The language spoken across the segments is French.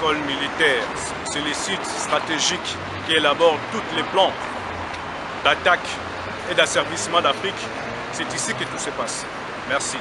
école militaire. C'est les sites stratégiques qui élaborent tous les plans d'attaque et d'asservissement d'Afrique. C'est ici que tout se passe. Merci.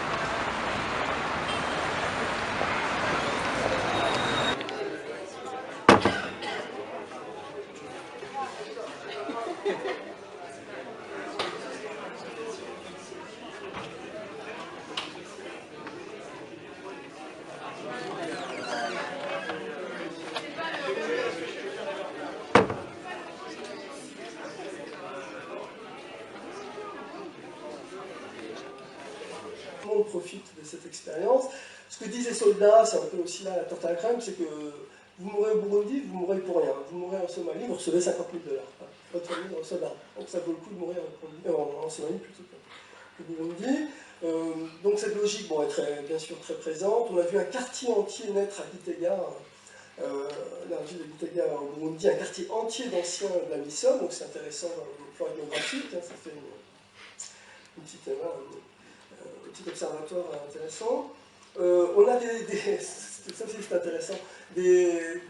On profite de cette expérience. Ce que disent les soldats, c'est un peu aussi là la tarte à la crème, c'est que vous mourrez au Burundi, vous mourrez pour rien. Vous mourrez en Somalie, vous recevez 50 000 $. Votre famille reçoit d'argent. Donc ça vaut le coup de mourir en Somalie plutôt qu'au Burundi. Donc cette logique est bien sûr très présente. On a vu un quartier entier naître à Gitega, la ville de Gitega au Burundi, un quartier entier d'anciens de la Mission, donc c'est intéressant au plan géographique, hein, ça fait une petite petit observatoire intéressant. On a ça aussi c'est intéressant, des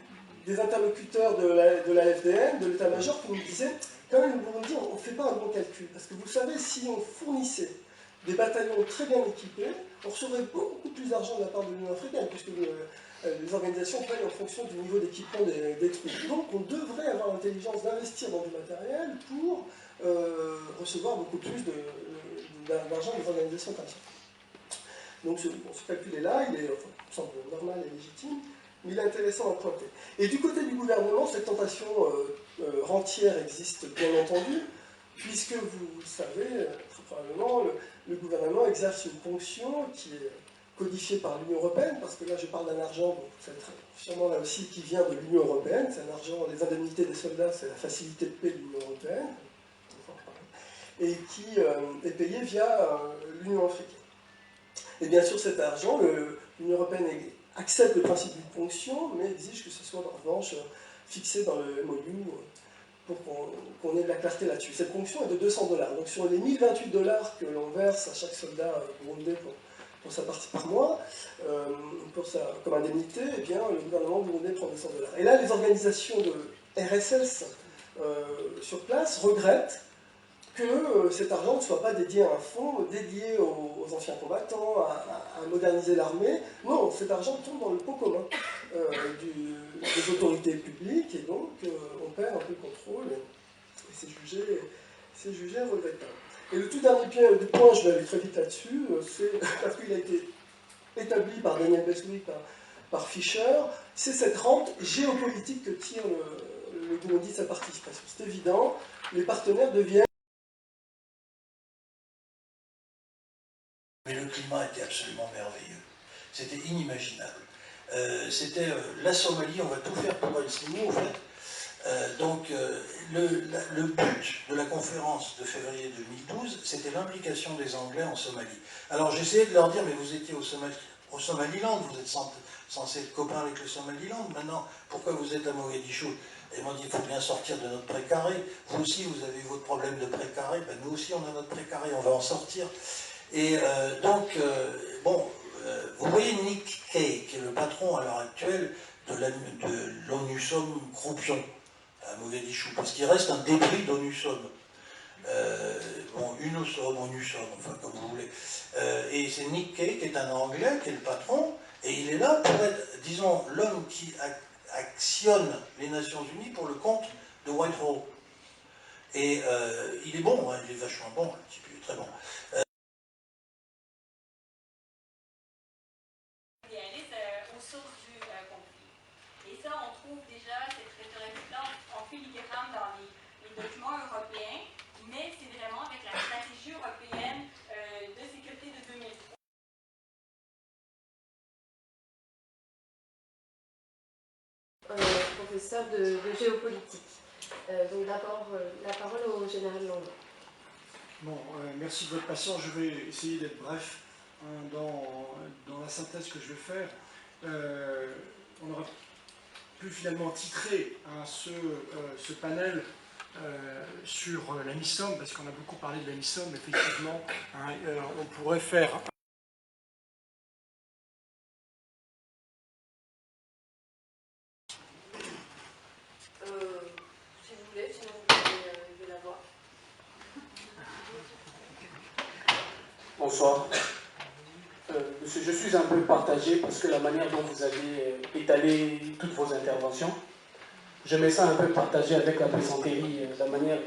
interlocuteurs de la FDN, de l'état-major, qui nous disaient, quand même, au Burundi, on ne fait pas un bon calcul. Parce que vous savez, si on fournissait des bataillons très bien équipés, on recevrait beaucoup plus d'argent de la part de l'Union africaine, puisque les organisations payent en fonction du niveau d'équipement des troupes. Donc on devrait avoir l'intelligence d'investir dans du matériel pour recevoir beaucoup plus d'argent des organisations internationales. Donc ce calcul est là, il semble normal et légitime, mais il est intéressant à pointer. Et du côté du gouvernement, cette tentation rentière existe bien entendu, puisque vous savez, très probablement, le gouvernement exerce une fonction qui est codifiée par l'Union européenne, parce que là je parle d'un argent, sûrement là aussi, qui vient de l'Union européenne, c'est un argent, les indemnités des soldats, c'est la facilité de paix de l'Union européenne, et qui est payé via l'Union africaine. Et bien sûr, cet argent, l'Union européenne accepte le principe d'une ponction, mais exige que ce soit en revanche fixé dans le MOU pour qu'on ait de la clarté là-dessus. Cette ponction est de 200 $. Donc sur les 1028 $ que l'on verse à chaque soldat burundais pour sa partie par mois, comme indemnité, eh bien, le gouvernement burundais prend 200 $. Et là, les organisations de RSS sur place regrettent que cet argent ne soit pas dédié à un fonds, dédié aux anciens combattants, à moderniser l'armée. Non, cet argent tombe dans le pot commun des autorités publiques, et donc on perd un peu le contrôle, et c'est jugé regrettable. Et le tout dernier point, je vais aller très vite là-dessus, c'est parce qu'il a été établi par Daniel Beswick, par Fischer, c'est cette rente géopolitique que tire le Burundi de sa participation. C'est évident, les partenaires deviennent... Mais le climat était absolument merveilleux. C'était inimaginable. C'était la Somalie, on va tout faire pour Palestine, en fait. Le but de la conférence de février 2012, c'était l'implication des Anglais en Somalie. Alors j'essayais de leur dire, mais vous étiez au Somaliland, vous êtes censé être copain avec le Somaliland, maintenant, pourquoi vous êtes à Mogadiscio? Et ils m'ont dit, il faut bien sortir de notre précaré. Vous aussi, vous avez votre problème de précaré, ben, nous aussi, on a notre précaré, on va en sortir. Et vous voyez Nick Kay, qui est le patron à l'heure actuelle de l'ONUSOM Croupion à Mogadiscio, parce qu'il reste un débris d'ONUSOM. UNOSOM, ONUSOM, enfin comme vous voulez. Et c'est Nick Kay qui est un Anglais, qui est le patron, et il est là pour être, disons, l'homme qui actionne les Nations Unies pour le compte de Whitehall. Et il est bon, hein, il est vachement bon, un petit peu, très bon. Aux sources du conflit. Et ça, on trouve déjà cette rhétorique-là en filigrane dans les documents européens, mais c'est vraiment avec la stratégie européenne de sécurité de 2003. Professeur de géopolitique. Donc d'abord, la parole au général Landon. Bon, merci de votre patience. Je vais essayer d'être bref dans la synthèse que je vais faire. On aurait pu finalement titrer hein, ce panel sur la MISOM, parce qu'on a beaucoup parlé de la MISOM, effectivement, hein, on pourrait faire Bonsoir. Monsieur, je suis un peu partagé parce que la manière dont vous avez étalé toutes vos interventions, je me sens un peu partagé avec la plaisanterie, la manière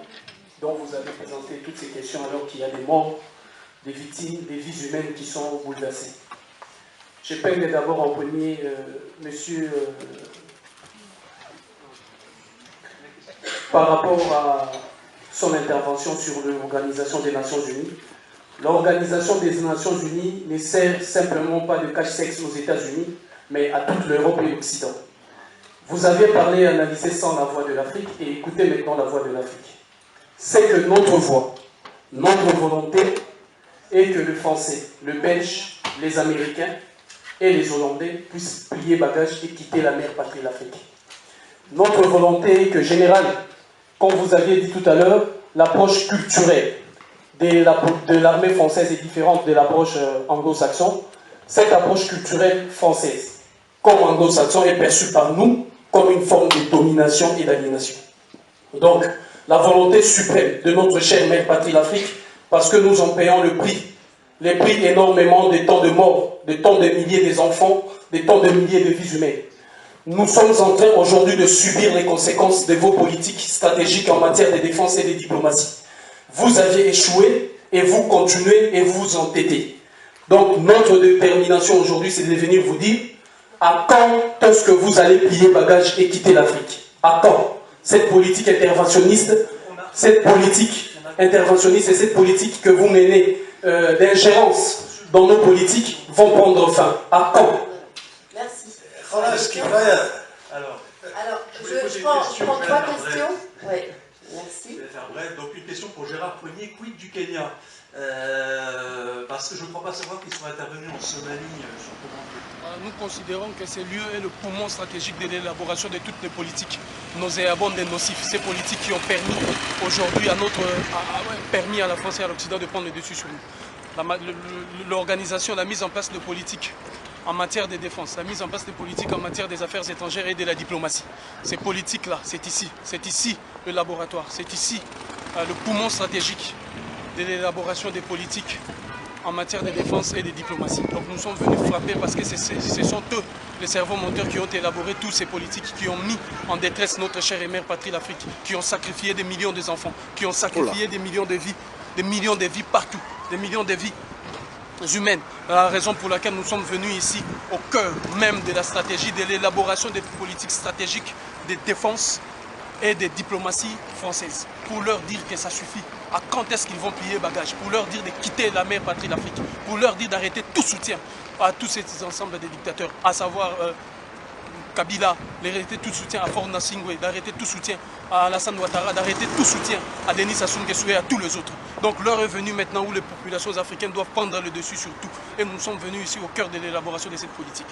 dont vous avez présenté toutes ces questions alors qu'il y a des morts, des victimes, des vies humaines qui sont bouleversées. Je peine d'abord en premier, monsieur, par rapport à son intervention sur l'Organisation des Nations Unies. L'Organisation des Nations Unies ne sert simplement pas de cache-sexe aux États-Unis, mais à toute l'Europe et l'Occident. Vous avez parlé et analysé sans la voix de l'Afrique, et écoutez maintenant la voix de l'Afrique. C'est que notre voix, notre volonté est que le Français, le Belge, les Américains et les Hollandais puissent plier bagages et quitter la mère patrie l'Afrique. Notre volonté est que, général, comme vous aviez dit tout à l'heure, l'approche culturelle de l'armée française est différente de l'approche anglo-saxonne. Cette approche culturelle française, comme anglo-saxonne, est perçue par nous comme une forme de domination et d'aliénation. Donc, la volonté suprême de notre chère mère patrie l'Afrique, parce que nous en payons le prix énormément des temps de mort, des temps de milliers des enfants, des temps de milliers de vies humaines. Nous sommes en train aujourd'hui de subir les conséquences de vos politiques stratégiques en matière de défense et de diplomatie. Vous aviez échoué et vous continuez et vous entêtez. Donc notre détermination aujourd'hui, c'est de venir vous dire à quand est-ce que vous allez plier bagages et quitter l'Afrique? À quand cette politique interventionniste et cette politique que vous menez d'ingérence dans nos politiques vont prendre fin? À quand? Merci. Alors, je prends 3 questions. Oui, merci. Je vais faire bref. Donc, une question pour Gérard Poignet, quid du Kenya? Parce que je ne crois pas savoir qu'ils sont intervenus en Somalie sur commande. Nous considérons que ces lieux est le poumon stratégique de l'élaboration de toutes les politiques nauséabondes et nocives. Ces politiques qui ont permis aujourd'hui permis à la France et à l'Occident de prendre le dessus sur nous. L'organisation, la mise en place de politiques en matière de défense, la mise en place de politiques en matière des affaires étrangères et de la diplomatie. Ces politiques-là, c'est ici le laboratoire, c'est ici le poumon stratégique de l'élaboration des politiques en matière de défense et de diplomatie. Donc nous sommes venus frapper parce que ce sont eux, les cerveaux monteurs, qui ont élaboré toutes ces politiques, qui ont mis en détresse notre chère et mère patrie l'Afrique, qui ont sacrifié des millions d'enfants, qui ont sacrifié des millions de vies partout, des millions de vies humaines. La raison pour laquelle nous sommes venus ici, au cœur même de la stratégie, de l'élaboration des politiques stratégiques de défense et de diplomatie française, pour leur dire que ça suffit. À quand est-ce qu'ils vont plier bagages? Pour leur dire de quitter la mère patrie l'Afrique, pour leur dire d'arrêter tout soutien à tous ces ensembles de dictateurs, à savoir Kabila, d'arrêter tout soutien à Faure Gnassingbé, d'arrêter tout soutien à Alassane Ouattara, d'arrêter tout soutien à Denis Sassou Nguesso et à tous les autres. Donc l'heure est venue maintenant où les populations africaines doivent prendre le dessus sur tout. Et nous sommes venus ici au cœur de l'élaboration de cette politique.